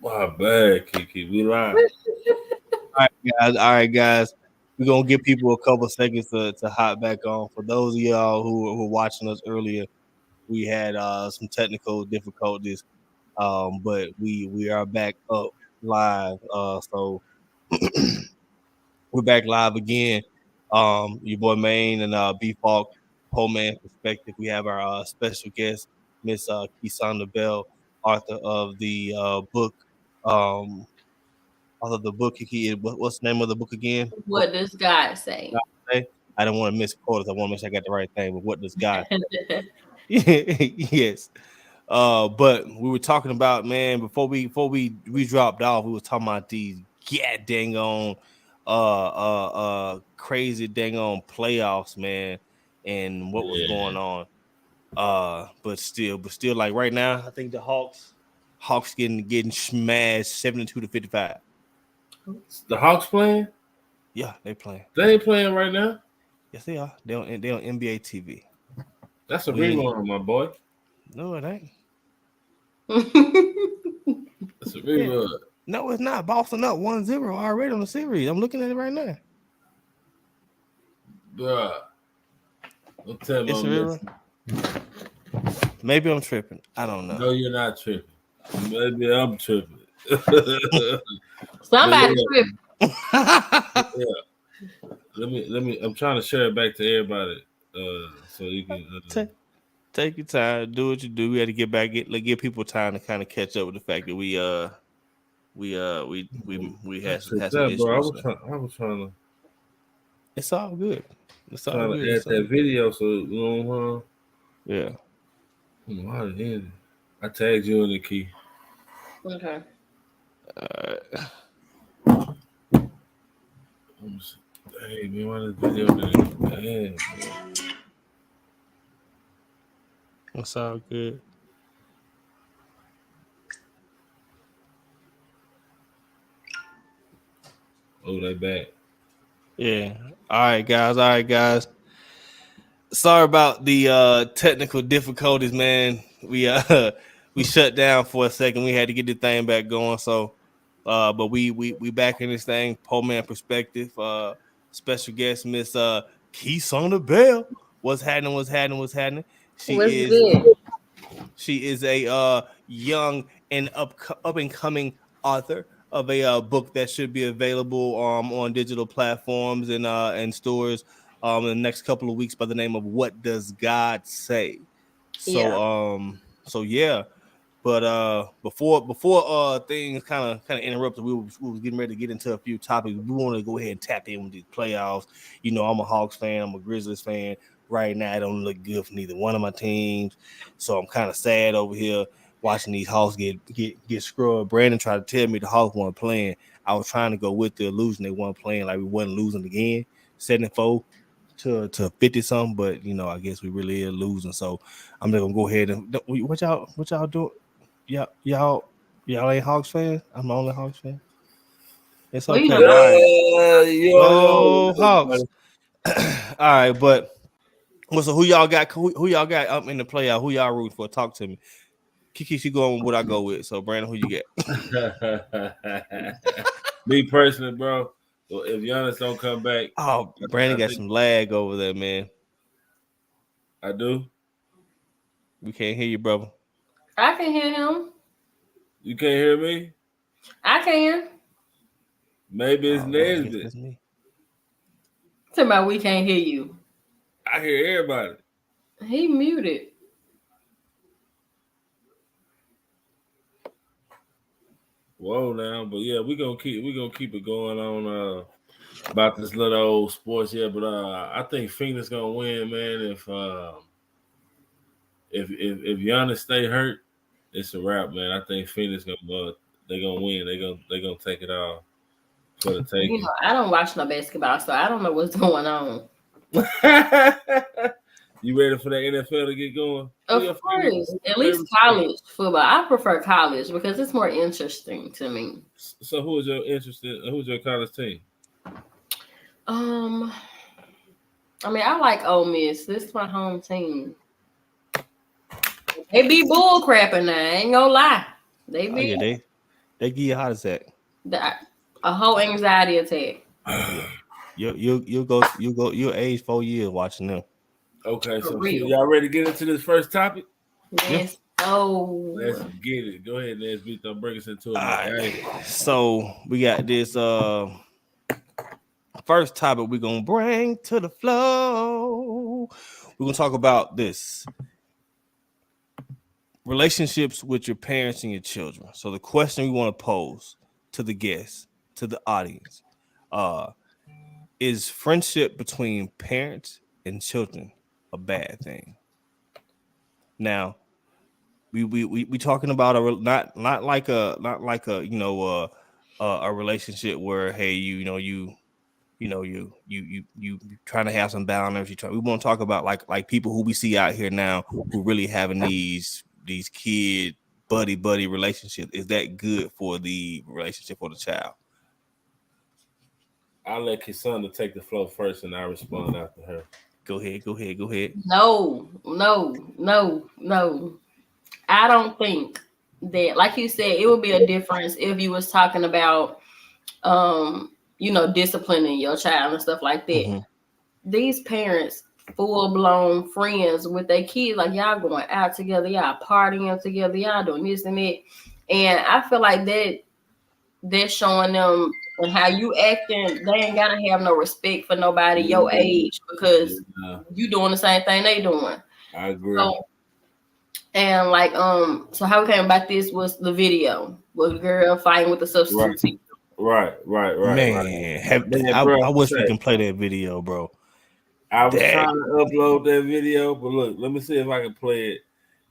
My bad, Kiki. We live. All right, guys. We're gonna give people a couple seconds to hop back on. For those of y'all who were watching us earlier, we had some technical difficulties, but we are back up live. So we're back live again. Your boy Maine and B Falk, Whole Man Perspective. We have our special guest, Miss Kisonda Bell, author of the book. Um, Author of the book. What's the name of the book again? What does God say? Say? I don't want to misquote it. I want to make sure I got the right thing. But what does God say? Yes. But we were talking about, man, before we dropped off, we were talking about these dang on crazy dang on playoffs, man, and what was going on. But still like right now, I think the Hawks getting smashed 72-55. The Hawks playing? Yeah, they playing. They ain't playing right now. Yes, they are. They on NBA TV. That's a rerun, my boy. No, it ain't. That's a rerun. Yeah. No, it's not. Boston up 1-0 already on the series. I'm looking at it right now. Bruh. Don't tell me It's a rerun. Maybe I'm tripping. I don't know. No, you're not tripping. Maybe I'm tripping. Somebody tripping. Yeah. Let me. I'm trying to share it back to everybody, so you can take your time, do what you do. We had to get back, give people time to kind of catch up with the fact that we had some issues. Bro, I was trying to. It's all good. It's all trying good. to add that video, so you know. Yeah. Why did it? I tagged you in the key. Okay. Hey man, why this video there? It's all good. Oh, they back. Yeah. All right, guys. Sorry about the technical difficulties, man. We shut down for a second. We had to get the thing back going. So but we back in this thing, Pole Man Perspective. Special guest, Miss Kisonda Bell. What's happening? She is a young and up and coming author of a book that should be available on digital platforms and stores in the next couple of weeks by the name of What Does God Say? So yeah. But before things kind of interrupted, we was getting ready to get into a few topics. We want to go ahead and tap in with these playoffs. You know, I'm a Hawks fan, I'm a Grizzlies fan. Right now, it don't look good for neither one of my teams, so I'm kind of sad over here watching these Hawks get scrubbed. Brandon tried to tell me the Hawks weren't playing. I was trying to go with the illusion they weren't playing, like we wasn't losing again, 7-4 to 50 something. But you know, I guess we really are losing. So I'm just gonna go ahead and what y'all doing? Y'all ain't Hawks fans? I'm the only Hawks fan. It's okay. Hawks. All right, but so who y'all got? Who y'all got up in the playoff? Who y'all rooting for? Talk to me. Kiki, she going with what I go with. So Brandon, who you get? Me personally, bro. Well, if Giannis don't come back, Brandon got some lag over there, man. I do. We can't hear you, brother. I can hear him. You can't hear me? I can. Maybe it's Nesbitt. Talking about we can't hear you. I hear everybody. He muted. Whoa now, but yeah, we're gonna keep it going on about this little old sports here. But I think Phoenix gonna win, man. If Giannis stay hurt, it's a wrap, man. I think Phoenix they gonna win. They gonna take it all for the taking. You know, I don't watch no basketball, so I don't know what's going on. You ready for the NFL to get going? Of course, at least college football. I prefer college because it's more interesting to me. So, who's your college team? I mean, I like Ole Miss. This is my home team. They be bull crapping now. I ain't gonna lie. They be. They give you a heart attack. A whole anxiety attack. You'll age 4 years watching them. Okay, For so real. y'all ready to get into this first topic? Yes. Oh. Let's get it. Go ahead, Nesby. Don't bring us into it, All my right. guy. So we got this first topic we're gonna bring to the flow. We're gonna talk about this relationships with your parents and your children. So the question we want to pose to the guests, to the audience, is friendship between parents and children a bad thing? Now, we talking about not like a a relationship where, hey, you trying to have some balance. We want to talk about like people who we see out here now who really having these kid buddy relationships. Is that good for the relationship for the child? I'll let Kisonda take the flow first, and I'll respond after her. Go ahead. No. I don't think that, like you said, it would be a difference if you was talking about, disciplining your child and stuff like that. Mm-hmm. These parents, full blown friends with their kids, like y'all going out together, y'all partying together, y'all doing this and that, and I feel like they're showing them and how you acting. They ain't gotta have no respect for nobody your age because you doing the same thing they doing. I agree. And like, so how we came about this was the video with the girl fighting with the substitute teacher. Right. Man, I wish we can play that video, bro. I was trying to upload that video, but look, let me see if I can play it.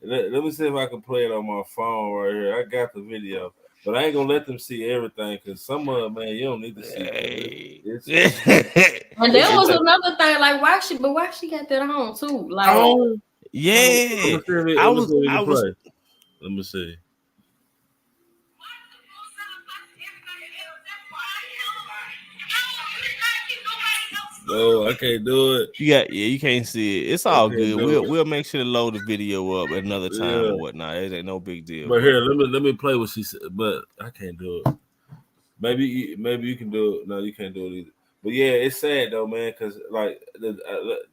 Let me see if I can play it on my phone right here. I got the video, but I ain't gonna let them see everything because some of them, man, you don't need to see. And there was another thing, like why she got that on too? Like, yeah, let me see. No, I can't do it. You can't see it. It's all good. We'll make sure to load the video up at another time or whatnot. It ain't no big deal. But here, let me play what she said. But I can't do it. Maybe you can do it. No, you can't do it either. But yeah, it's sad though, man, because like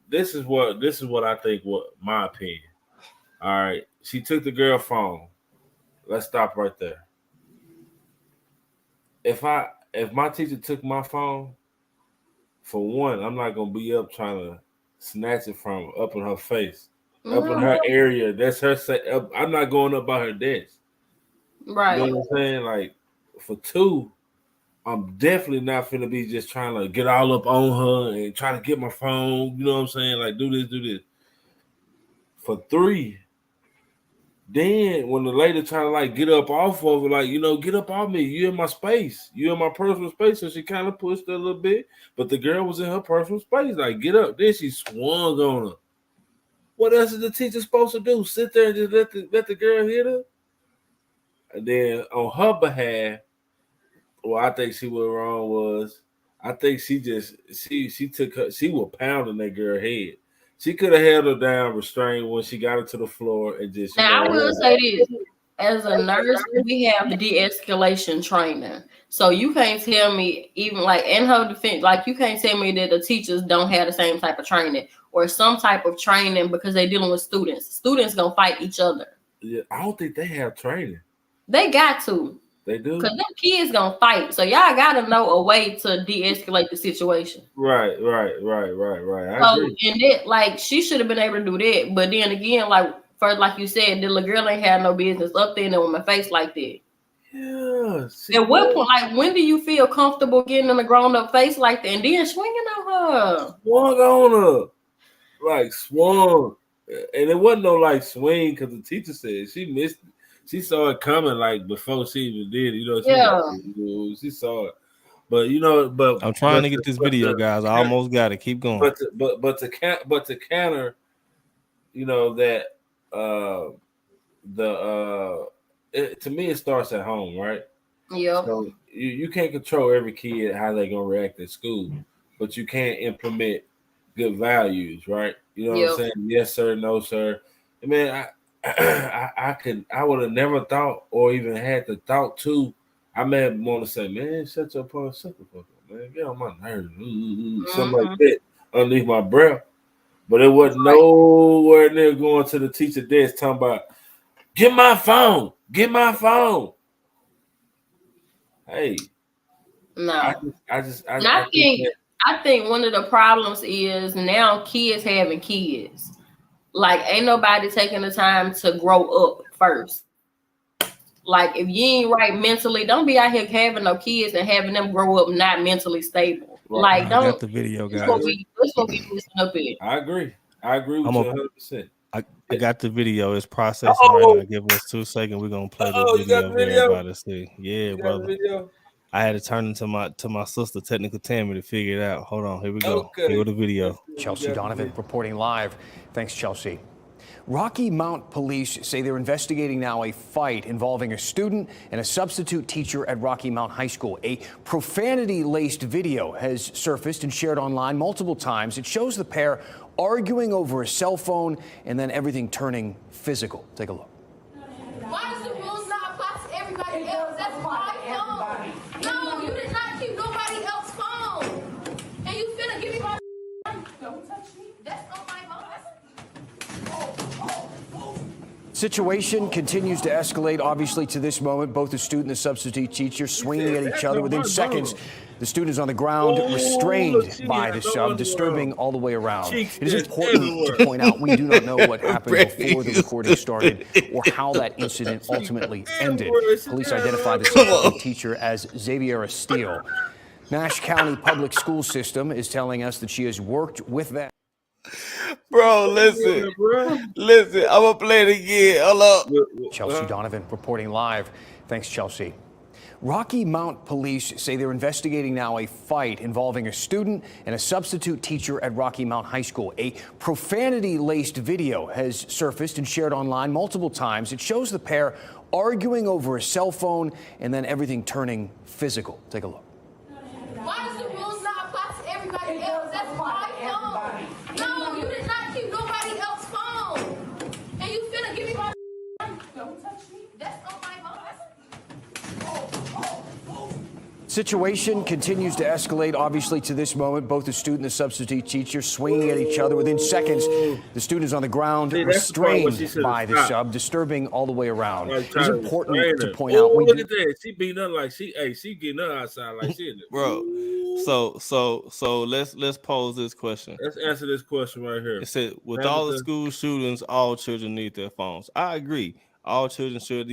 this is what I think. What my opinion. All right, she took the girl phone. Let's stop right there. If my teacher took my phone, for one, I'm not gonna be up trying to snatch it from up in her face, up in her area. That's her. I'm not going up by her desk. Right. You know what I'm saying? Like, for two, I'm definitely not finna be just trying to get all up on her and trying to get my phone. You know what I'm saying? Like, do this. For three, then when the lady trying to like get up off of her, like, get up off me. You in my space. You in my personal space. So she kind of pushed her a little bit, but the girl was in her personal space. Like, get up. Then she swung on her. What else is the teacher supposed to do? Sit there and just let the girl hit her? And then on her behalf, what I think she was wrong was, I think she took her, she was pounding that girl head. She could have held her down, restrained when she got her to the floor, and just. Now I will say this: as a nurse, we have the de-escalation training, so you can't tell me, even like in her defense, like you can't tell me that the teachers don't have the same type of training or some type of training because they're dealing with students. Students gonna fight each other. Yeah, I don't think they have training. They got to. They do. Because them kids gonna fight. So y'all gotta know a way to de-escalate the situation. Right. I agree. And that, like, she should have been able to do that. But then again, like first, like you said, the little girl ain't had no business up there in that woman's face like that. Yeah. At what point, like, when do you feel comfortable getting in a grown-up face like that and then swinging on her? Swung on her. Like, swung. And it wasn't no like swing because the teacher said she missed it. She saw it coming like before she even did. She saw it. But I'm trying to get this video, guys. I almost got it. Keep going. But to counter, that to me it starts at home, right? Yeah. So you can't control every kid how they gonna react at school, but you can implement good values, right? You know what I'm saying? Yes, sir. No, sir. I mean, I would have never thought or even had the thought to I may want to say, man, shut your fuck up, man. Get on my nerves. Something like that underneath my breath. But it wasn't nowhere near going to the teacher desk talking about, get my phone. Get my phone. Hey. No. I think one of the problems is now kids having kids. Like, ain't nobody taking the time to grow up first. Like, if you ain't right mentally, don't be out here having no kids and having them grow up not mentally stable. Right. Like, don't. I got the video, guys. That's what we listen up in. I agree with you 100%. I got the video. It's processing right now. Give us 2 seconds. We're gonna play the video for everybody to see. Yeah, brother. I had to turn into my sister, Technical Tammy, to figure it out. Hold on, here we go. Okay. Here go the video. Chelsea Donovan reporting live. Thanks, Chelsea. Rocky Mount police say they're investigating now a fight involving a student and a substitute teacher at Rocky Mount High School. A profanity-laced video has surfaced and shared online multiple times. It shows the pair arguing over a cell phone and then everything turning physical. Take a look. Why does the rules not apply to everybody else? That's my phone. No, you did not keep nobody else's phone. And you finna give me my don't touch me. That's not my phone. Situation continues to escalate, obviously, to this moment. Both the student and the substitute teacher swinging at each other. Within seconds, the student is on the ground, restrained by the sub, disturbing all the way around. It is important to point out we do not know what happened before the recording started or how that incident ultimately ended. Police identified the substitute teacher as Xaviera Steele. Nash County Public School System is telling us that she has worked with them. Bro, listen, I'm gonna play it again. Hold up. Chelsea Donovan reporting live. Thanks, Chelsea. Rocky Mount police say they're investigating now a fight involving a student and a substitute teacher at Rocky Mount High School. A profanity-laced video has surfaced and shared online multiple times. It shows the pair arguing over a cell phone and then everything turning physical. Take a look. Why does the rules not apply to everybody else? That's my phone. No, you did not keep nobody else's phone. And you finna give me my don't touch me. That's not my phone. Situation continues to escalate, obviously, to this moment. Both the student and the substitute teacher swinging at each other. Within seconds, the student is on the ground, restrained by the sub, disturbing all the way around. It's important to point out. Look at that. She beating up like she getting her outside like she. Bro, so let's pose this question. Let's answer this question right here. It said, with all the school shootings, all children need their phones. I agree. All children should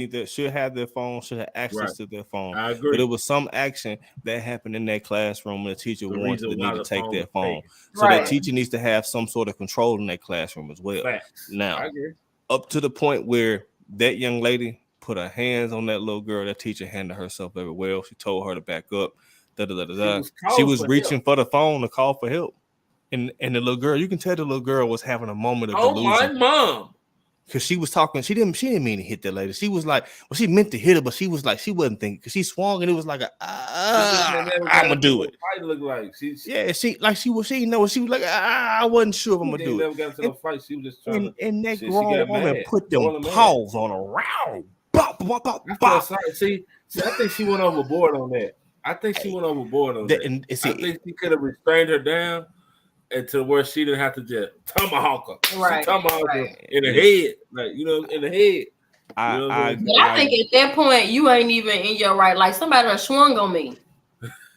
have their phone, should have access to their phone. I agree. But it was some action that happened in that classroom when the teacher wanted the need to take their phone. So that teacher needs to have some sort of control in that classroom as well. Facts. Now, up to the point where that young lady put her hands on that little girl, that teacher handled herself very well. She told her to back up. She was reaching for the phone to call for help. And the little girl, you can tell the little girl was having a moment of delusion. Oh, my mom. Because she was talking, she didn't mean to hit that lady. She was like, well, she meant to hit her, but she was like, she wasn't thinking, because she swung and it was like I'm gonna do it. Fight look like she was like, I wasn't sure if I'm gonna do it. Never got to the fight. She was just trying and that grown woman put them paws on her round. See, I think she went overboard on that. I think she could have restrained her down until where she didn't have to just tomahawk her. Right. Tomahawk her in the head. Like, in the head. I think at that point, you ain't even in your right. Like, somebody done swung on me.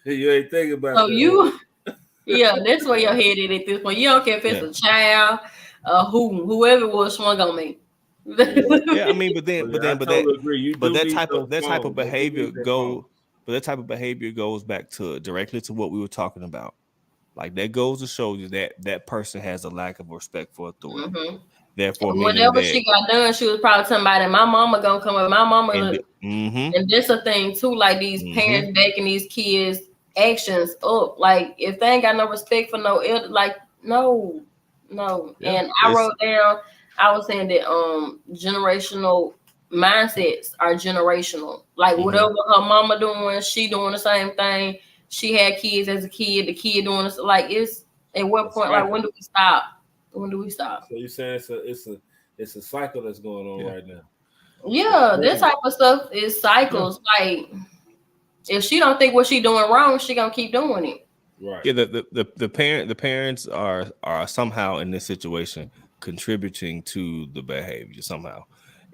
You ain't thinking about that. That's where your head is at this point. You don't care if it's a child, whoever was swung on me. I mean, but that type of behavior goes back to directly to what we were talking about. Like, that goes to show you that person has a lack of respect for authority. Mm-hmm. Therefore, whenever she got done, she was probably telling somebody, my mama gonna come with my mama. And that's a thing too. Like, these parents backing these kids' actions up. Like, if they ain't got no respect for no elder, like, no. Yeah, and I wrote down, I was saying that generational mindsets are generational. Like, whatever her mama doing, she doing the same thing. She had kids as a kid. The kid doing this. Like, it's at what point? Like, when do we stop? So you're saying it's a cycle that's going on right now? Yeah, this type of stuff is cycles. Like, If she don't think what she doing wrong, she gonna keep doing it. Right. Yeah, the parents are somehow in this situation contributing to the behavior somehow.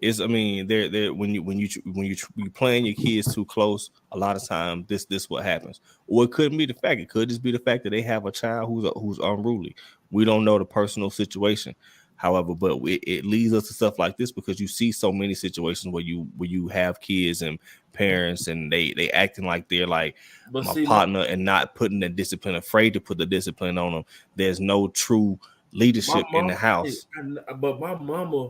I mean, they're when you playing your kids too close, a lot of time this what happens. Or it couldn't be the fact. It could just be the fact that they have a child who's unruly. We don't know the personal situation. However, but it leads us to stuff like this because you see so many situations where you have kids and parents and they acting like they're like my partner and not putting the discipline, afraid to put the discipline on them. There's no true leadership in the house. But my mama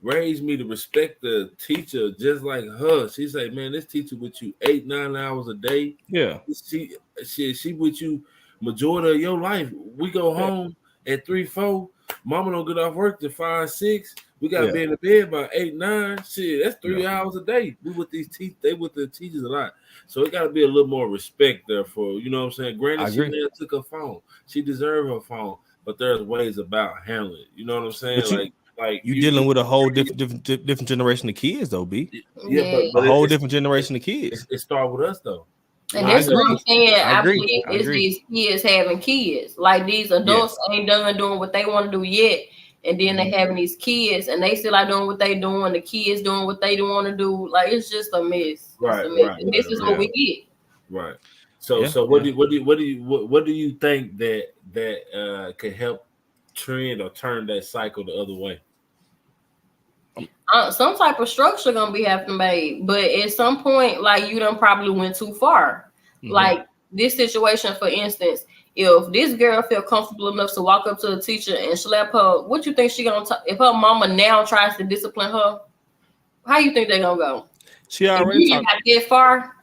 raised me to respect the teacher just like her. She say, man, this teacher with you 8-9 hours a day. Yeah. She with you majority of your life. We go home at 3-4. Mama don't get off work till 5-6. We gotta be in the bed by 8-9. Shit, that's 3 hours a day. We with these they with the teachers a lot. So it gotta be a little more respect there for, you know what I'm saying? Granted, she never took her phone. She deserved her phone, but there's ways about handling it. You know what I'm saying? Like you dealing with a whole different generation of kids though, B. Yeah, but a whole different generation of kids. It started with us though. And that's what I'm saying. I believe it's these kids having kids. Like these adults ain't done doing what they want to do yet. And then they having these kids and they still are doing what they doing. The kids doing what they don't want to do. Like it's just a mess. Right. And this is what we get. Right. So what do you think that could help trend or turn that cycle the other way? Some type of structure gonna be have to made, but at some point, like you done probably went too far. Like this situation, for instance, if this girl feel comfortable enough to walk up to a teacher and slap her, what you think she gonna? If her mama now tries to discipline her, how you think they gonna go? She already got that far.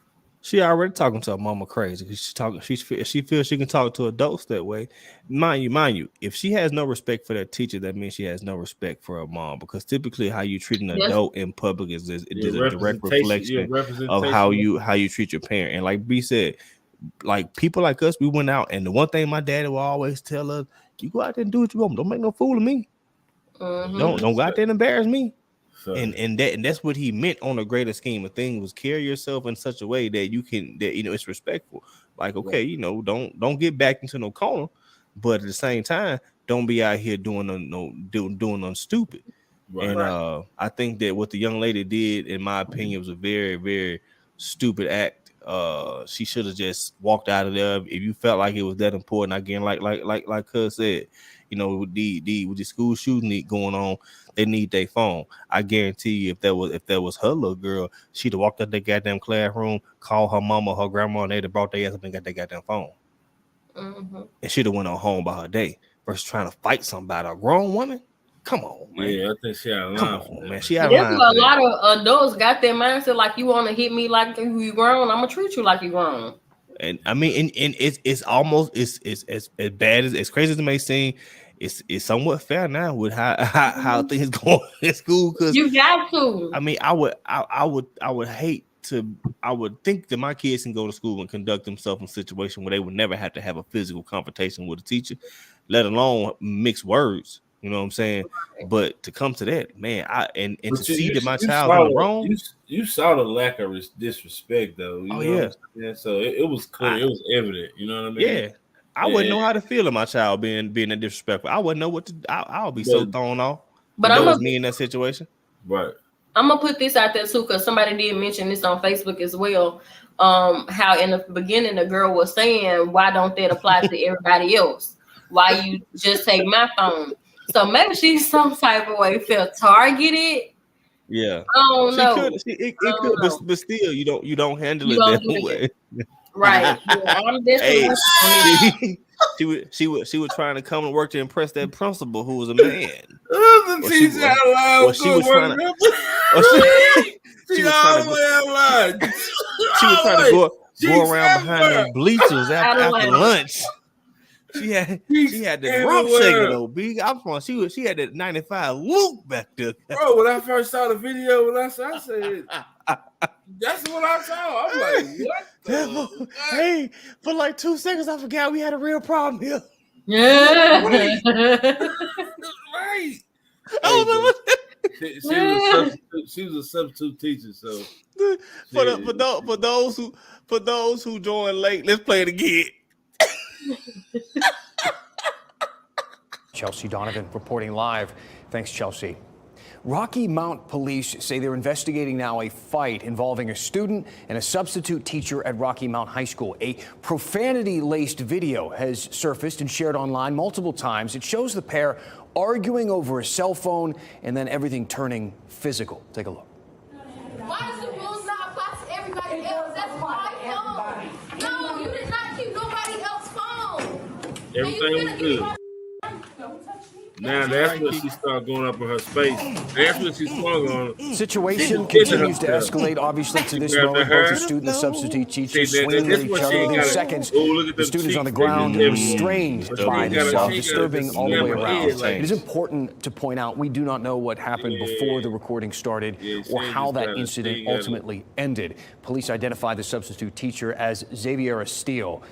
She already talking to her mama crazy because she feels she can talk to adults that way. Mind you, if she has no respect for that teacher, that means she has no respect for her mom. Because typically, how you treat an adult in public is a direct reflection of how you treat your parent. And like B said, like people like us, we went out, and the one thing my daddy will always tell us: you go out there and do what you want. Don't make no fool of me. Don't go out there and embarrass me. And that's what he meant on a greater scheme of things, was carry yourself in such a way that it's respectful. Like, okay, don't get back into no corner, but at the same time, don't be out here doing nothing stupid. I think that what the young lady did, in my opinion, was a very, very stupid act. She should have just walked out of there. If you felt like it was that important, again, like Cuz said, with the school shooting going on, they need their phone. I guarantee you, if that was her little girl, she'd have walked out that goddamn classroom, called her mama, her grandma, and they'd have brought their ass up and got that goddamn phone. And she'd have went on home by her day versus trying to fight somebody. A grown woman? Come on, man. Yeah, I think she had a line for that. Man. She had a line. A lot of adults got their mindset like, you want to hit me like you grown, I'm gonna treat you like you grown. And I mean, and it's almost it's as bad as crazy as it may seem. It's somewhat fair now with how things going in school, because you got to. I mean, I would think that my kids can go to school and conduct themselves in a situation where they would never have to have a physical confrontation with a teacher, let alone mix words. You know what I'm saying? But to come to that, man, and to see that my child is wrong. You saw the lack of disrespect, though. You know so it was clear. It was evident. You know what I mean? Yeah. I wouldn't know how to feel of my child being that disrespectful. I wouldn't know what to. I'll be so thrown off. But that was me in that situation. Right. I'm gonna put this out there too, because somebody did mention this on Facebook as well. How in the beginning the girl was saying, "Why don't that apply to everybody else? Why you just take my phone?" So maybe she's some type of way felt targeted. Yeah. I don't know. It could, but still, you don't handle it that way. Right. Yeah, she was trying to come and work to impress that principal who was a man. She was trying to go around behind them bleachers after lunch. She had the rump shaking though, big. She had that 95 look back there. Bro, when I first saw the video, I said, that's what I saw. I'm like, what? Hey, for like 2 seconds, I forgot we had a real problem here. Yeah. Right. She was a substitute teacher. So for those who joined late, let's play it again. Chelsea Donovan reporting live. Thanks, Chelsea. Rocky Mount police say they're investigating now a fight involving a student and a substitute teacher at Rocky Mount High School. A profanity-laced video has surfaced and shared online multiple times. It shows the pair arguing over a cell phone and then everything turning physical. Take a look. Why does the rules not apply to everybody else? That's my phone. No, you did not keep nobody else's phone. everything was good. Now that's when she started going up in her space. That's when she swung on. Situation continues to escalate, obviously, to this moment. Both the student and substitute teacher swinging at each other. Within seconds, the students on the ground restrained by the sub, disturbing all the way around. It is important to point out we do not know what happened before the recording started or how that incident ultimately ended. Police identified the substitute teacher as Xavier Steele.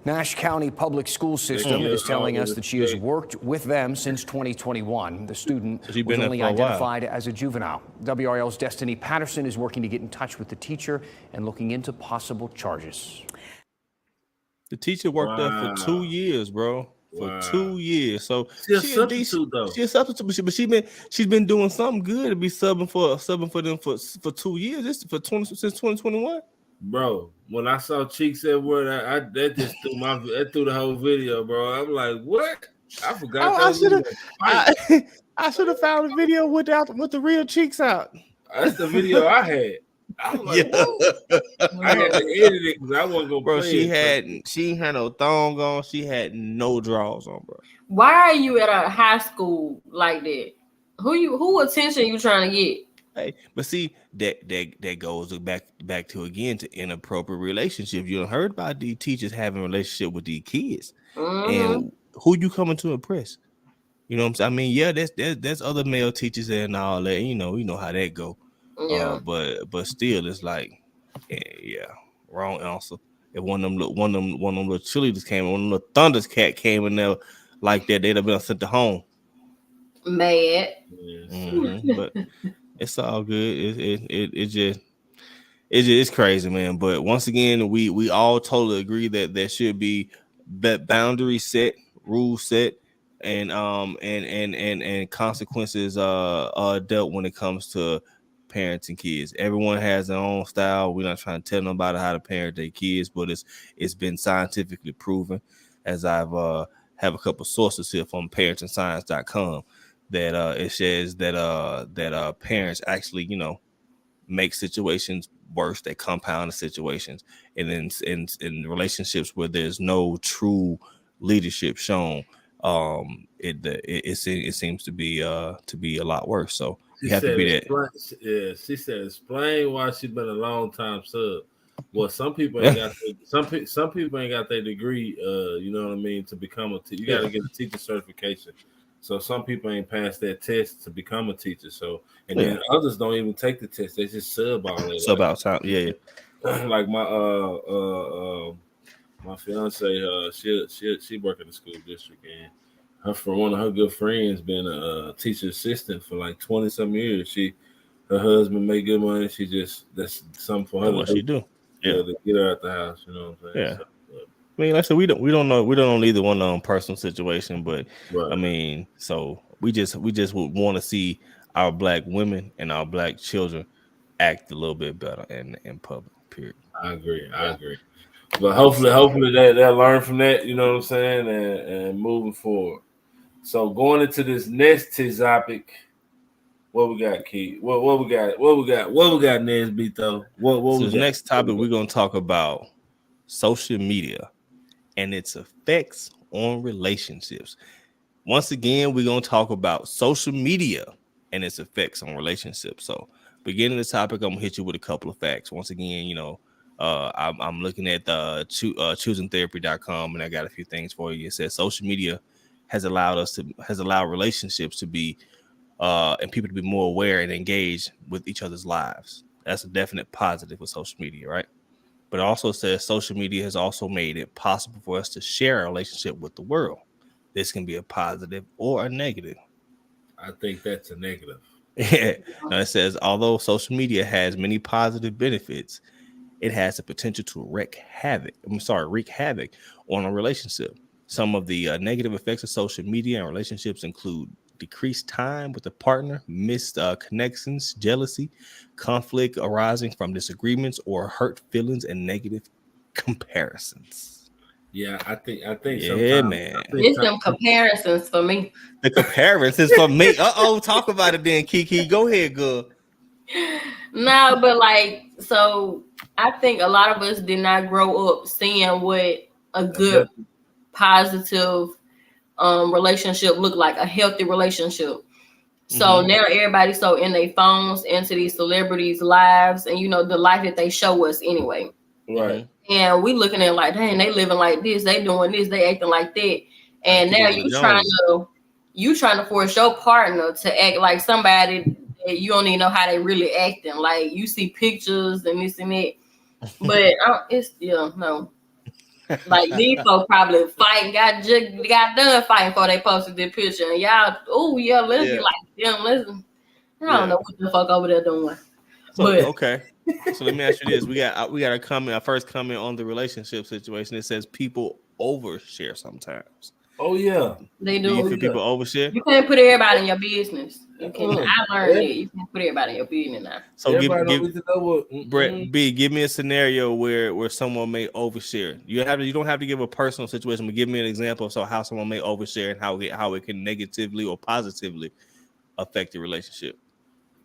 Nash County Public School System is telling us that she has worked with them since 2021. The student was only identified as a juvenile. WRL's Destiny Patterson is working to get in touch with the teacher and looking into possible charges. The teacher worked there for 2 years, bro. For 2 years. So she's a substitute, though. She's a substitute, but she's been doing something good to be subbing for them for 2 years. This since 2021. Bro, when I saw cheeks everywhere, that just threw the whole video, bro. I'm like, what? I forgot. I should have found a video with the real cheeks out. That's the video I had. I was like, I had to edit it because I wasn't gonna play it. She had no thong on. She had no drawers on, bro. Why are you at a high school like that? Who attention you trying to get? Hey, but see that goes back to again to inappropriate relationships. You heard about these teachers having a relationship with these kids, and who you coming to impress? You know what I'm saying? I mean, yeah, there's other male teachers and all that. You know how that go. Yeah. But still, it's like, yeah, wrong answer. If one of them little cheerleaders came, one of them little Thundercat came in there like that, they'd have been sent to home. Mad. But it's all good. It's crazy, man. But once again, we all totally agree that there should be boundaries set, rules set, and consequences dealt when it comes to parents and kids. Everyone has their own style. We're not trying to tell nobody how to parent their kids, but it's been scientifically proven, as I've have a couple sources here from parentandscience.com that it says that parents actually make situations worse. They compound the situations, and then in relationships where there's no true leadership shown, it seems to be a lot worse. So you have to be that. Yeah, she said explain why she's been a long time sub. Well, some people ain't got some people ain't got their degree. You know what I mean, to become a teacher. You got to get a teacher certification. So some people ain't passed that test to become a teacher. So then others don't even take the test. They just sub all that. Sub out time. Yeah. Like my my fiance, she work in the school district, and one of her good friends been a teacher assistant for like 20 some years. Her husband make good money. That's something for her. What she do? Yeah, to get her out the house. You know what I'm saying? Yeah. So, I mean, like I said, we don't know either one on personal situation, but I mean, so we just would want to see our black women and our black children act a little bit better in public. Period. I agree. But hopefully they'll learn from that. You know what I'm saying, and moving forward. So going into this next topic, what we got, Keith? What we got? What we got, Nesbito? What so the next topic we're gonna talk about social media and its effects on relationships. Once again, we're going to talk about social media and its effects on relationships. So beginning the topic, I'm going to hit you with a couple of facts. Once again, I'm looking at the choosingtherapy.com, and I got a few things for you. It says social media has allowed relationships to be and people to be more aware and engaged with each other's lives. That's a definite positive with social media, right? But it also says social media has also made it possible for us to share a relationship with the world. This can be a positive or a negative. I think that's a negative. Yeah. Now it says, although social media has many positive benefits, it has the potential to wreak havoc on a relationship. Some of the negative effects of social media and relationships include decreased time with the partner, missed connections, jealousy, conflict arising from disagreements, or hurt feelings and negative comparisons. Yeah, I think Yeah, sometimes man. It's them comparisons for me. The comparisons for me. Talk about it then, Kiki. Go ahead, girl. No, but like, so I think a lot of us did not grow up seeing what a good, positive relationship looked like, a healthy relationship. So now everybody's so in their phones, into these celebrities' lives, and the life that they show us anyway. Right. And we looking at like, dang, they living like this, they doing this, they acting like that. And now you trying to force your partner to act like somebody that you don't even know how they really acting. Like you see pictures and this and that. But no. Like these folks probably got done fighting before they posted this picture. And y'all, let's be like them. Listen, I don't know what the fuck over there doing. So okay. So let me ask you this: we got a comment, a first comment on the relationship situation. It says people overshare sometimes. Oh yeah, they do. Do you feel people overshare? You can't put everybody in your business. You can. I learned that you can't put everybody in your business now. So Brett B, give me a scenario where someone may overshare. You don't have to give a personal situation, but give me an example of how someone may overshare and how it can negatively or positively affect the relationship.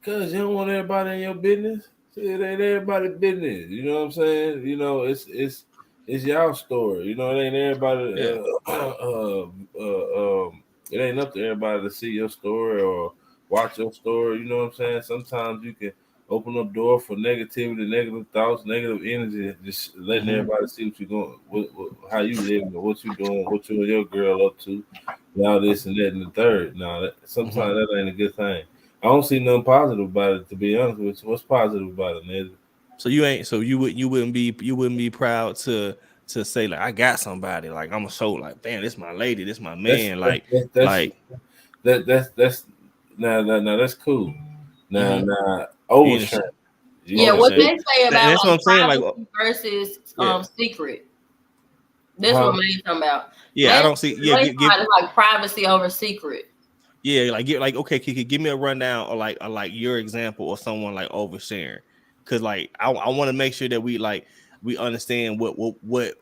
Because you don't want everybody in your business. It ain't everybody's business. You know what I'm saying? It's y'all story. It ain't everybody. It ain't up to everybody to see your story or watch your story. You know what I'm saying? Sometimes you can open up door for negativity, negative thoughts, negative energy, just letting everybody see what you're going, how you living, what you doing, what you and your girl up to, now this and that and the third. Now, sometimes that ain't a good thing. I don't see nothing positive about it, to be honest with you. What's positive about it, Ned? So you wouldn't be proud to say like I got somebody, like I'm gonna show like, damn, this my lady, this my man, that's that's cool. Now oversharing. Yeah, what they say about that's what I'm saying, like versus secret. That's what May's talking about. Yeah, I don't see. Yeah, like privacy over secret. Yeah, okay, Kiki, give me a rundown or like your example of someone like oversharing, because like I want to make sure that we understand what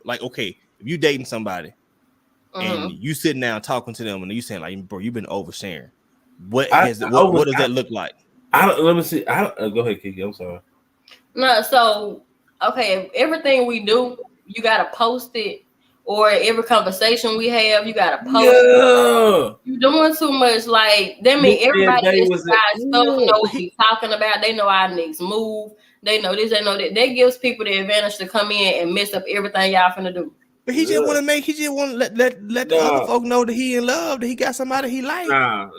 like, okay, if you dating somebody and you sitting down talking to them and you saying like, bro, you've been oversharing. What does that look like? Let me see. Go ahead, Kiki. I'm sorry. No, so okay, everything we do, you gotta post it. Or every conversation we have, you gotta post. Yeah. You doing too much. Like that mean everybody inside stuff know what we talking about. They know our next move. They know this. They know that. That gives people the advantage to come in and mess up everything y'all finna do. But he just want to let the other folk know that he in love, that he got somebody he like. No,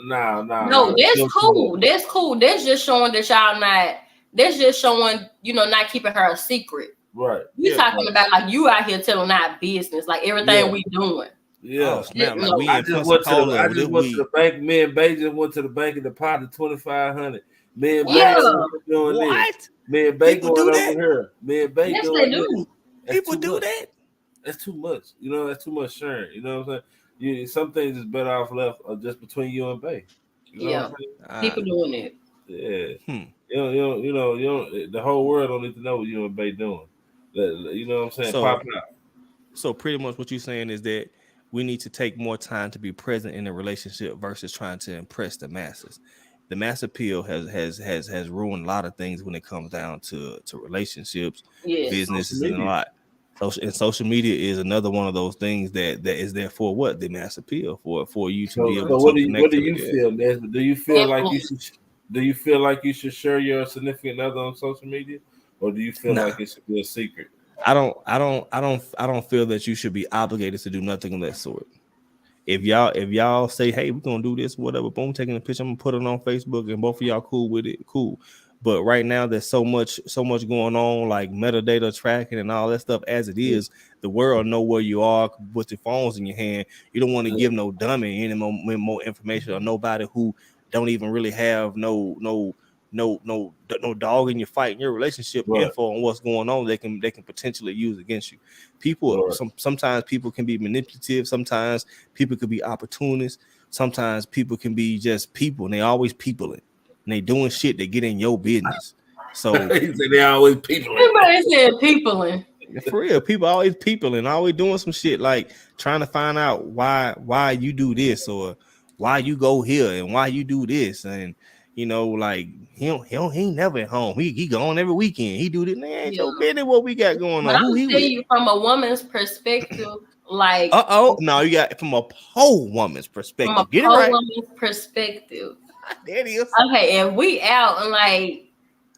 that's cool. That's cool. That's just showing that y'all not. That's just showing not keeping her a secret. Right. We talking about like you out here telling our business, like everything we doing. Yeah. I just went to the bank. Me and Bay just went to the bank and deposited $2,500. Me and Bay doing this. Me and Bay going over here. Me and Bay doing this. People do that. That's too much. That's too much sharing. You know what I'm saying? Some things is better off left just between you and Bay. You know what I'm saying? People doing it. Yeah. You don't. The whole world don't need to know what you and Bay doing. You know what I'm saying? Pop out. So pretty much what you're saying is that we need to take more time to be present in a relationship versus trying to impress the masses. The mass appeal has ruined a lot of things when it comes down to relationships, businesses, and a lot. Social media is another one of those things that is there for what? The mass appeal for you to be able to connect. What do you feel, Nesbitt? Do you feel like you should? Do you feel like you should share your significant other on social media, or do you feel like it should be a secret? I don't feel that you should be obligated to do nothing of that sort. If y'all say, hey, we're gonna do this, whatever, boom, taking a picture, I'm gonna put it on Facebook, and both of y'all cool with it, cool. But right now there's so much going on, like metadata tracking and all that stuff. As it is, the world know where you are with your phones in your hand. You don't want to give no dummy any more information or nobody who don't even really have no dog in your fight in your relationship info on what's going on, they can potentially use against you. People sometimes people can be manipulative, sometimes people could be opportunists, sometimes people can be just people, and they always peopling and they doing shit that get in your business. So they always peopling. Everybody said peopling. For real, people always peopling, always doing some shit like trying to find out why you do this or why you go here and why you do this, and you know, like he ain't never at home. He gone every weekend. He do this. Man, ain't your business what we got going But on. I'm Who he tell with? you from a woman's perspective, like No, you got from a pole woman's perspective. From a Get it right. woman's perspective. There it is. Okay, and we out and like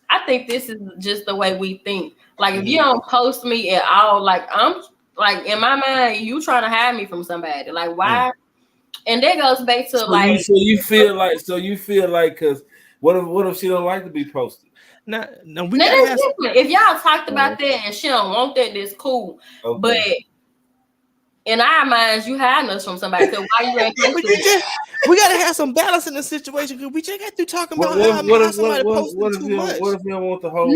I think this is just the way we think. Like if you don't post me at all, like I'm like in my mind, you trying to hide me from somebody. Like why? And that goes back to so you feel like because what if she don't like to be posted? No, we gotta have if y'all talked about that and she don't want that, that's cool. Okay. But in our minds, you hiding us from somebody. So why you ain't posting? We gotta have some balance in the situation because we just got through talking about how somebody posting too much. What if you don't want the whole world?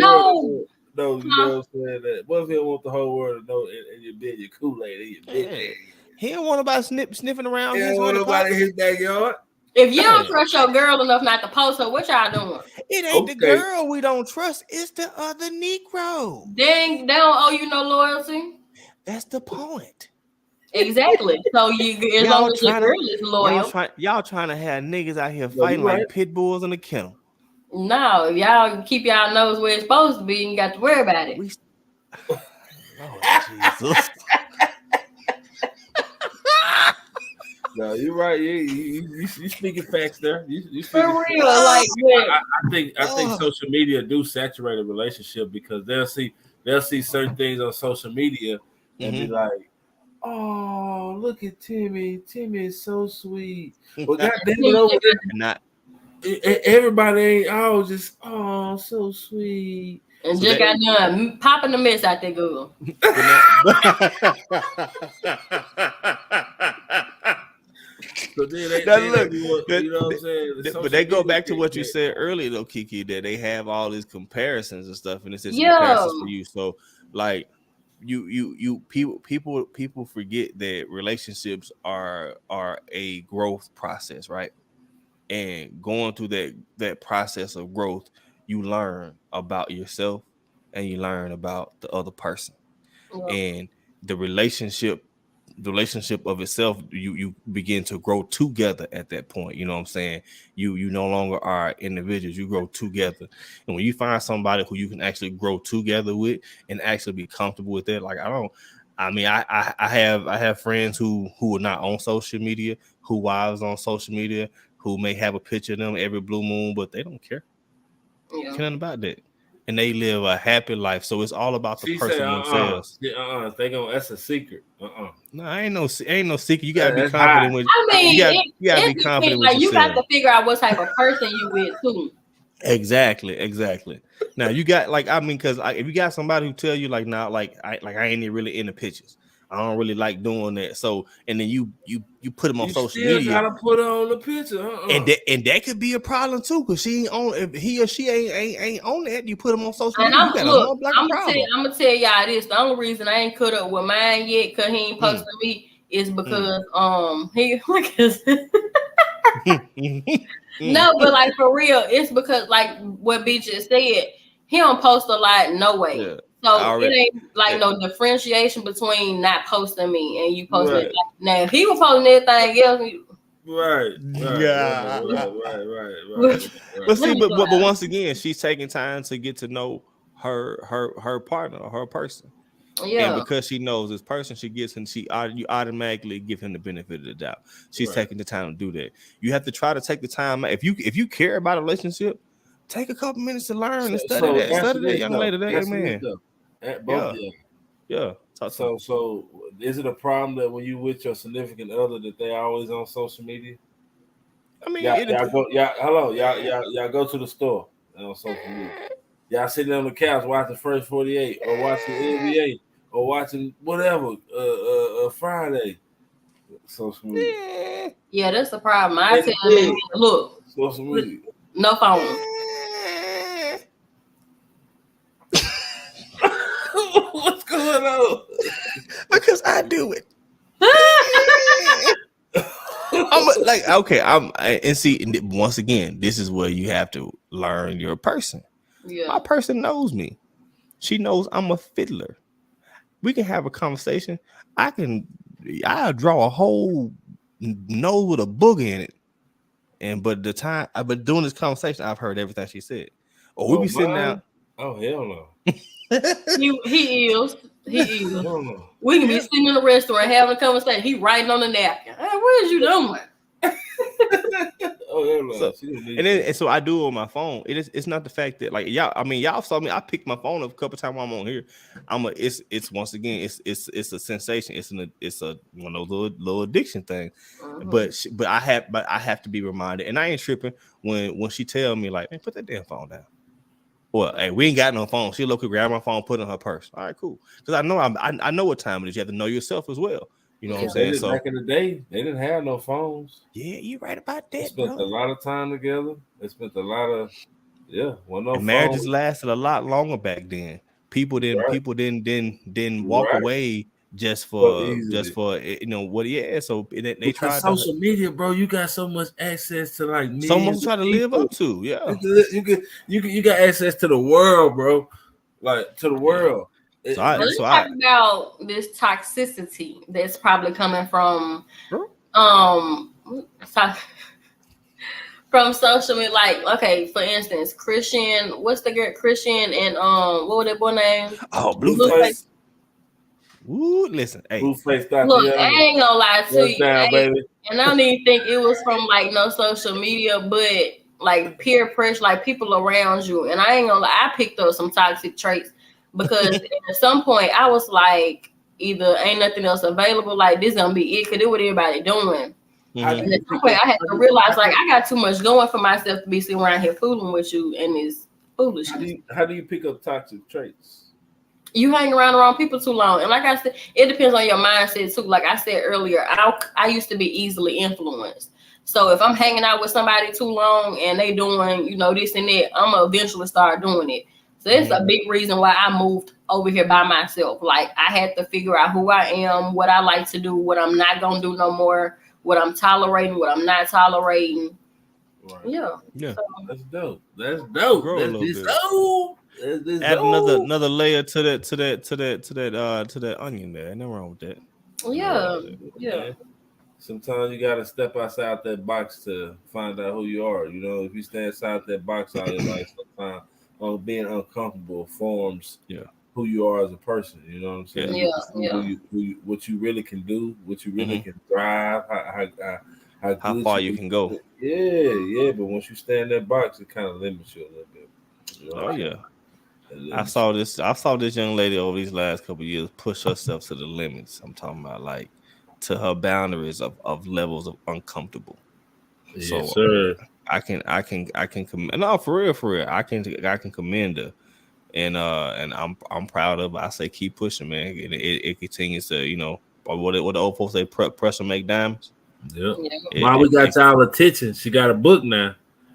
No, you know what I'm saying? That what if you don't want the whole world to know and you're being your Kool-Aid and your big He don't want nobody sniffing around. He don't want nobody in his backyard. If you don't trust your girl enough not to post her, what y'all doing? It ain't the girl we don't trust, it's the other Negro. Dang, they don't owe you no loyalty. That's the point. Exactly. So as long as your girl is loyal. Y'all trying to have niggas out here fighting like pit bulls in the kennel. No, y'all keep y'all nose where it's supposed to be and you got to worry about it. Oh, Jesus. No, you're right. You speaking facts there. You for real, like I think social media do saturate a relationship because they'll see certain things on social media and be like, "Oh, look at Timmy. Timmy is so sweet." Well, goddamn it, over there, everybody ain't just so sweet. And so just got done popping the mess out there, Google. So then you know what I'm saying? But they go back to what you said earlier, though, Kiki, that they have all these comparisons and stuff, and it's just comparisons for you. So, like, people forget that relationships are a growth process, right? And going through that process of growth, you learn about yourself and you learn about the other person, and the relationship of itself, you begin to grow together at that point. You know what I'm saying? You no longer are individuals, you grow together. And when you find somebody who you can actually grow together with and actually be comfortable with it, like I have friends who are not on social media, who wives on social media, who may have a picture of them every blue moon, but they don't care. Nothing about that. And they live a happy life. So it's all about the person themselves. That's a secret. No, ain't no secret. You gotta be confident with. You gotta be confident with yourself. You got to figure out what type of person you with too. Exactly. Now you got because if you got somebody who tell you I ain't really into pictures. I don't really like doing that. So and then you put them on social media. You gotta put her on the picture, and that could be a problem too, because she ain't on. If he or she ain't on that, you put them on social media. I'm gonna tell y'all this. The only reason I ain't cut up with mine yet, cause he ain't posting me, is because he no, but like for real, it's because like what B just said, he don't post a lot, no way. Yeah. So it ain't like no differentiation between not posting me and you posting it. Now if he was posting everything else, right. But see, but once again, she's taking time to get to know her partner or her person. Yeah. And because she knows this person, you automatically give him the benefit of the doubt. She's taking the time to do that. You have to try to take the time. If you care about a relationship, take a couple minutes to learn and study that young lady. Amen. Yeah. So is it a problem that when you with your significant other that they always on social media? I mean, y'all go to the store on social media. Y'all sitting on the couch watching First 48 or watching NBA or watching whatever Friday social media. Yeah, that's the problem. I tell them, look, Social media. No phone. What's going on? Because I do it. I'm like, okay, and see, once again, this is where you have to learn your person. Yeah. My person knows me. She knows I'm a fiddler. We can have a conversation. I'll draw a whole nose with a booger in it. But doing this conversation, I've heard everything she said. Or we be sitting mine? down. Oh hell no. He is. Hell no. We can be sitting in a restaurant having a conversation. He writing on the napkin. Hey, what is you doing? Oh hell no. So, and so I do it on my phone. It's not the fact that like y'all saw me. I picked my phone up a couple times while I'm on here. It's once again it's a sensation. It's a one of those little addiction things. Mm-hmm. But I have to be reminded, and I ain't tripping when she tell me like, man, put that damn phone down. Well, hey, we ain't got no phone. She look, grab my phone, put it in her purse. All right, cool. Because I know what time it is. You have to know yourself as well. You know what I'm saying? So back in the day, they didn't have no phones. Yeah, you right about that. They spent a lot of time together. They spent a lot of marriages lasted a lot longer back then. People didn't walk away just for what? Yeah, so they tried social media, bro. You got so much access to like someone try to live up to. Yeah, you got access to the world, bro. Like to the world. Let's talk about this toxicity that's probably coming from from social media. Like, okay, for instance, Christian. What's the girl? Christian and what was that boy name? Oh, Blueface. Ooh, listen, hey. Blueface. Look, I ain't gonna lie to you, baby. And I don't even think it was from like no social media, but like peer pressure, like people around you. And I ain't gonna lie, I picked up some toxic traits because at some point I was like, either ain't nothing else available, like this gonna be it, because it what everybody doing. Mm-hmm. And at some point I had to realize like I got too much going for myself to be sitting around here fooling with you and this foolishness. How do you pick up toxic traits? You hang around people too long. And like I said, it depends on your mindset too. Like I said earlier, I used to be easily influenced. So if I'm hanging out with somebody too long and they doing, this and that, I'm going to eventually start doing it. So it's a big reason why I moved over here by myself. Like I had to figure out who I am, what I like to do, what I'm not going to do no more, what I'm tolerating, what I'm not tolerating. Right. Yeah. So, that's dope. That's dope. Add another layer to that onion there. Ain't nothing wrong with that. Yeah. Sometimes you gotta step outside that box to find out who you are. If you stay inside that box all your life, sometimes being uncomfortable forms who you are as a person. You know what I'm saying? Yeah. What you really can do, what you really can drive, how far you can go. Yeah. But once you stay in that box, it kind of limits you a little bit. Oh yeah. I saw this young lady over these last couple of years push herself to the limits. I'm talking about like to her boundaries of levels of uncomfortable. Yes, sir. I can no, for real. I can commend her, and I'm proud of her. I say keep pushing, man. And it continues to, what the old folks say, pressure make diamonds. Yeah. While we got y'all attention, she got a book now.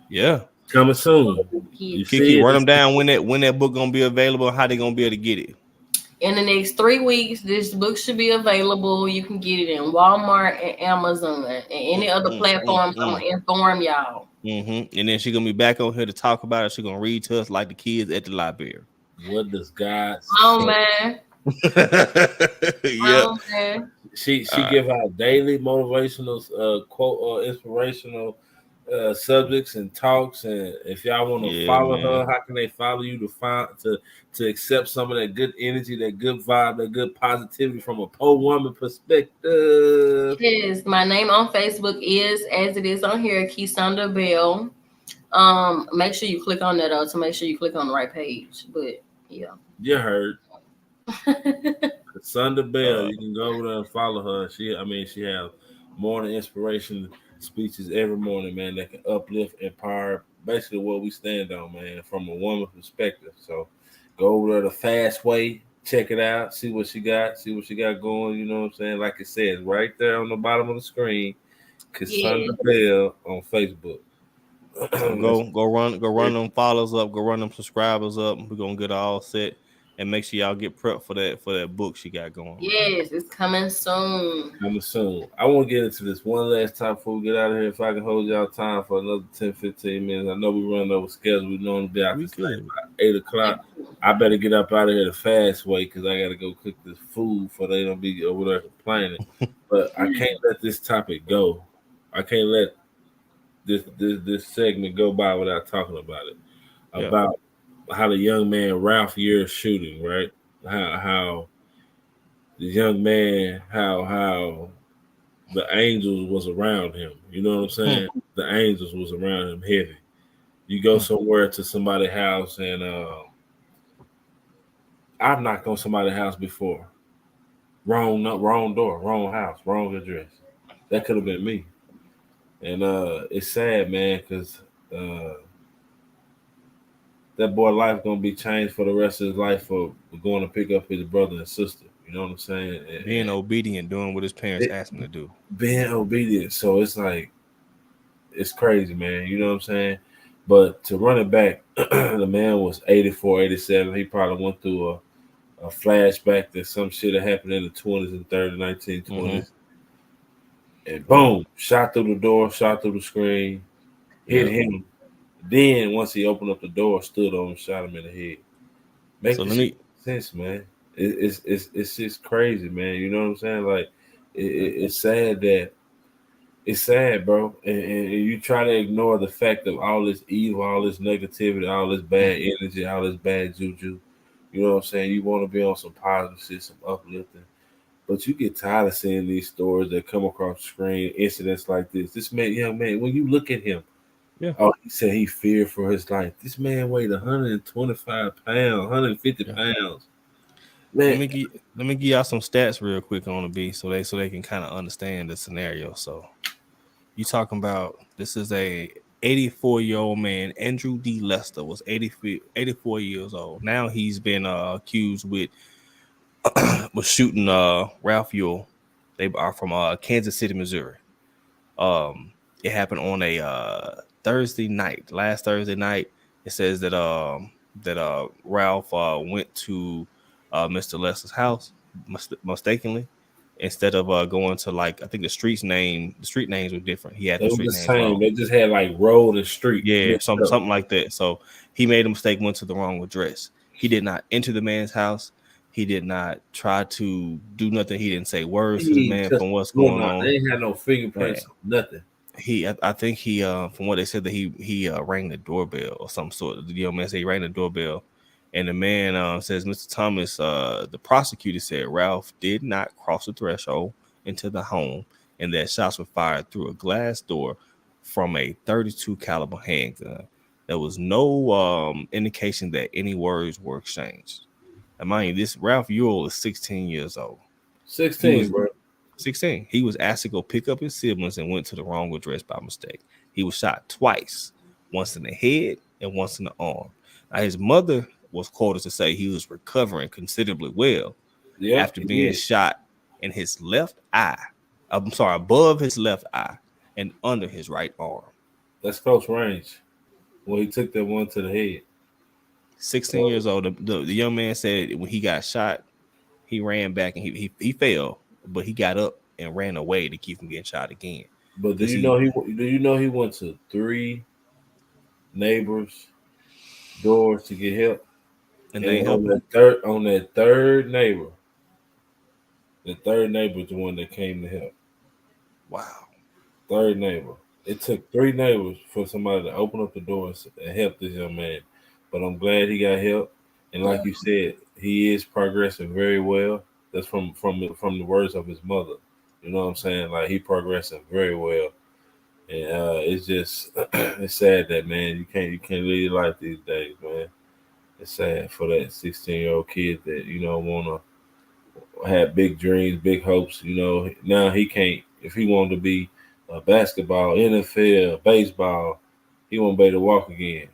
Yeah. Coming soon. Kiki, run them down when that book gonna be available. How they gonna be able to get it? In the next 3 weeks, this book should be available. You can get it in Walmart and Amazon and any other platforms. I'm gonna inform y'all. And then she's gonna be back on here to talk about it. She's gonna read to us like the kids at the library. What does God? Oh man. Yeah. Oh, man. She give out daily motivational quote or inspirational subjects and talks, and if y'all want to follow her, how can they follow you to accept some of that good energy, that good vibe, that good positivity from a poor woman perspective? Yes, my name on Facebook is as it is on here, Kisonda Bell. Make sure you click on that to make sure you click on the right page. But yeah, you heard. Kisonda Bell, you can go over there and follow her. She has morning inspiration speeches every morning, man, that can uplift, empower, basically what we stand on, man, from a woman perspective. So go over there the fast way, check it out, see what she got going, you know what I'm saying? Like it says right there on the bottom of the screen, Kisonda Bell on Facebook. So go run them follows up, go run them subscribers up. We're gonna get all set and make sure y'all get prepped for that book she got going. Yes, it's coming soon. Coming soon. I want to get into this one last time before we get out of here. If I can hold y'all time for another 10, 15 minutes. I know we run over schedule. We normally be out this thing by 8 o'clock. I better get up out of here the fast way because I got to go cook this food for they don't be over there complaining. But I can't let this topic go. I can't let this segment go by without talking about it. About how the young man Ralph Year's shooting, right? How the young man, how the angels was around him. You know what I'm saying? The angels was around him heavy. You go somewhere to somebody's house and I've knocked on somebody's house before. Wrong door, wrong house, wrong address. That could have been me. And it's sad, man, because that boy life gonna be changed for the rest of his life for going to pick up his brother and sister. You know what I'm saying? Being obedient, doing what his parents asked him to do. Being obedient. So it's like, it's crazy, man. You know what I'm saying? But to run it back, the man was 84, 87. He probably went through a flashback that some shit had happened in the 20s and 30s, 1920s. And boom, shot through the door, shot through the screen, hit him. Then once he opened up the door, stood on him, shot him in the head. Makes sense, man. It's just crazy, man. You know what I'm saying? Like it's sad that it's sad, bro. And you try to ignore the fact of all this evil, all this negativity, all this bad energy, all this bad juju. You know what I'm saying? You want to be on some positive shit, some uplifting. But you get tired of seeing these stories that come across the screen, incidents like this. This man, young man, when you look at him, he said he feared for his life. This man weighed 125 pounds, 150 pounds. Man. Let me give y'all some stats real quick on the B so they can kind of understand the scenario. So you talking about this is a 84-year-old man. Andrew D. Lester was 84 years old. Now he's been accused with shooting Ralph Ewell. They are from Kansas City, Missouri. It happened on a Thursday night. Last Thursday night, it says that Ralph went to Mr. Lester's house mistakenly instead of going to, like, I think the street names were different. He had the street names wrong. They just had like road and street. Yeah, something like that. So he made a mistake, went to the wrong address. He did not enter the man's house. He did not try to do nothing. He didn't say words to the man from what's going on. They ain't had no fingerprints, nothing. I think he from what they said that he rang the doorbell or some sort. The young man said he rang the doorbell, and the man says, Mr. Thomas, the prosecutor said Ralph did not cross the threshold into the home, and that shots were fired through a glass door from a .32 caliber handgun. There was no indication that any words were exchanged. And mind you, this Ralph Ewell is 16 years old. 16, bro. 16. He was asked to go pick up his siblings and went to the wrong address by mistake. He was shot twice, once in the head and once in the arm. Now, his mother was quoted to say he was recovering considerably well after being shot in his left eye. I'm sorry, above his left eye and under his right arm. That's close range. Well, he took that one to the head. 16 years old. The young man said when he got shot, he ran back and he fell, but he got up and ran away to keep from getting shot again. But do you know he went to 3 neighbors' doors to get help, and they helped on that third neighbor. The third neighbor is the one that came to help. Wow. Third neighbor. It took 3 neighbors for somebody to open up the doors and help this young man. But I'm glad he got help. And like you said, he is progressing very well. That's from the words of his mother. You know what I'm saying? Like, he progressing very well. And it's just it's sad that, man, you can't live your life these days, man. It's sad for that 16-year-old kid that, wanna have big dreams, big hopes. Now he can't. If he wanted to be basketball, NFL, baseball, he won't be able to walk again.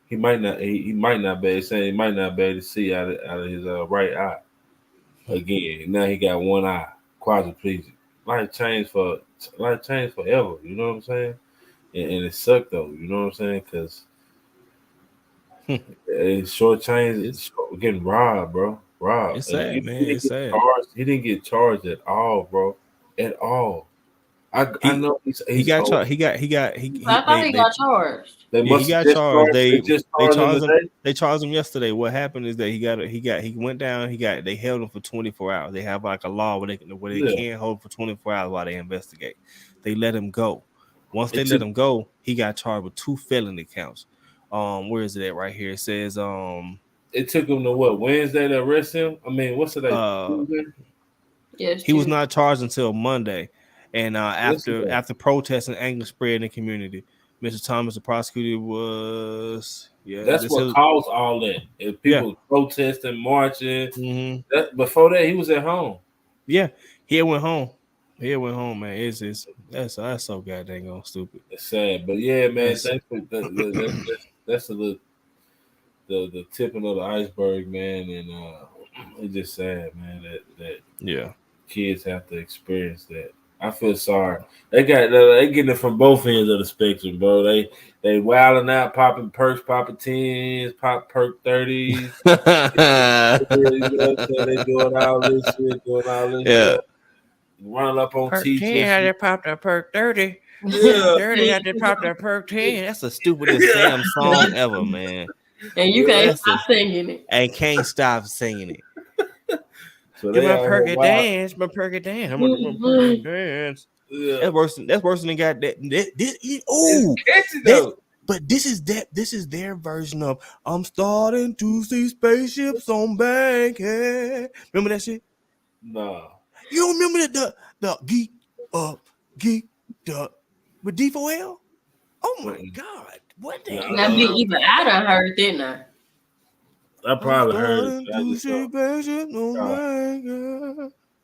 He might not. He might not be saying he might not be able to see out of his right eye again. Now he got one eye, quadriplegic. Life changed forever. You know what I'm saying? and it sucked though. You know what I'm saying? Because short chains getting robbed, bro. Robbed. It's sad, man. He didn't It's get sad. charged. He didn't get charged at all, bro. At all. I know He got old. charged. He I thought he got charged. They he must got just charged. They just charged him today. They charged him yesterday. What happened is that he went down. They held him for 24 hours. They have like a law where they can't hold for 24 hours while they investigate. They let him go. Once they let him go, he got charged with 2 felony counts. Where is it at? Right here. It says It took him to what, Wednesday to arrest him? I mean, what's today? Yes, he was not charged until Monday. And after protests and anger spread in the community, Mr. Thomas, the prosecutor, was That's what caused all that. If people protesting, marching. Mm-hmm. Before that, he was at home. Yeah, he went home. Man. It's that's so goddamn stupid. It's sad, but yeah, man. Thanks for that's the tipping of the iceberg, man, and it's just sad, man, that kids have to experience that. I feel sorry. They getting it from both ends of the spectrum, bro. They wilding out, popping perks, popping 10s, pop perk 30s. You know what I'm saying? They doing all this shit, shit. Running up on perk teachers. 10, I just popped a perk 30. Yeah. 30, I just popped a perk 10. That's the stupidest damn song ever, man. And you can't stop singing it. And can't stop singing it. So my perky dance, my perky dance. I'm gonna perky dance. Yeah. That's worse than got that. But this is their version of I'm starting to see spaceships on Bankhead. Remember that shit? No. You don't remember the geek with D4L? Oh my God. What the hell? Now me even I done heard, didn't I? I probably heard it.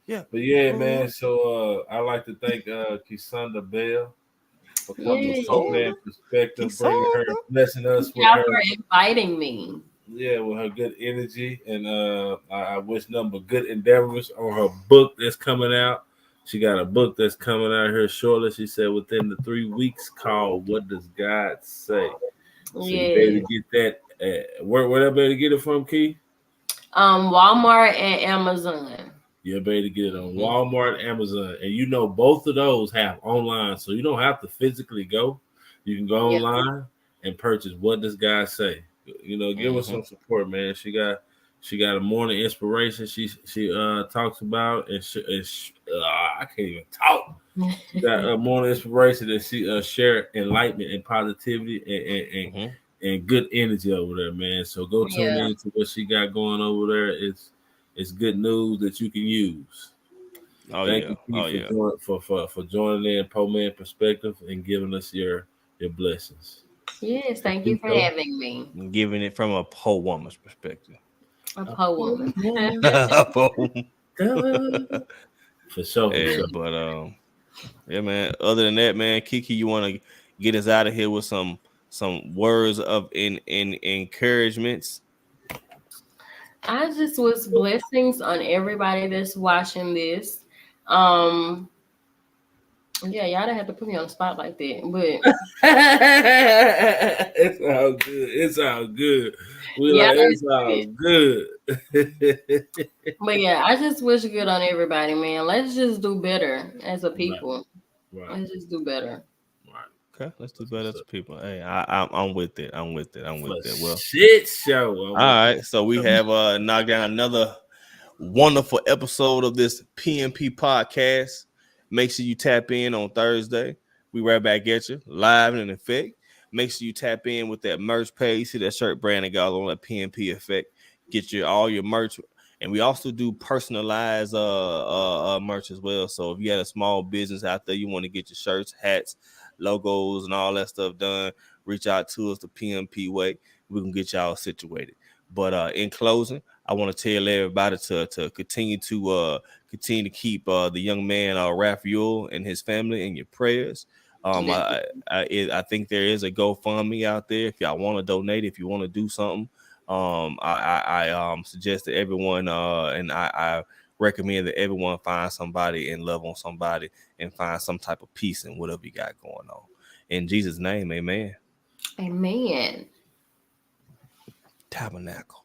Yeah. But yeah, man. So I like to thank Kisonda Bell for coming from that perspective, bringing her, blessing us with her, for inviting me. Yeah, with her good energy, and I wish nothing but good endeavors on her book that's coming out. She got a book that's coming out here shortly. She said within the 3 weeks, called "What Does God Say?" So you better get that. Where I better get it from, Key? Walmart and Amazon. You better get it on Walmart, Amazon, and you know both of those have online, so you don't have to physically go. You can go online and purchase "What Does God Say?" You know, give her some support, man. She got a morning inspiration. She talks about, and I can't even talk. She got a morning inspiration that she share enlightenment and positivity and good energy over there, man. So go tune in to what she got going over there. It's good news that you can use. Thank you, Keith, for joining in Po Man Perspective and giving us your blessings. Yes, thank you for having me. Giving it from a Po woman's perspective. A Po woman. For sure. But yeah, man. Other than that, man, Kiki, you want to get us out of here with some words of encouragements? I just wish blessings on everybody that's watching this. Yeah, y'all don't have to put me on the spot like that, but it's all good. It's all good. It's all good. But yeah, I just wish good on everybody, man. Let's just do better as a people. Right. Let's just do better. Right. Okay, let's do better as a people. Hey, I'm with it. I'm with it. Well, shit show. All right, so we have knocked down another wonderful episode of this PMP podcast. Make sure you tap in on Thursday. We right back at you live and in effect. Make sure you tap in with that merch page. See that shirt branding got on that PMP effect. Get all your merch. And we also do personalized merch as well. So if you had a small business out there, you want to get your shirts, hats, logos, and all that stuff done, reach out to us the PMP way. We can get y'all situated. But in closing, I want to tell everybody to continue to keep the young man Raphael and his family in your prayers. I think there is a GoFundMe out there if y'all want to donate, if you want to do something. I suggest that everyone and I recommend that everyone find somebody and love on somebody and find some type of peace in whatever you got going on. In Jesus' name, amen. Amen. Tabernacle.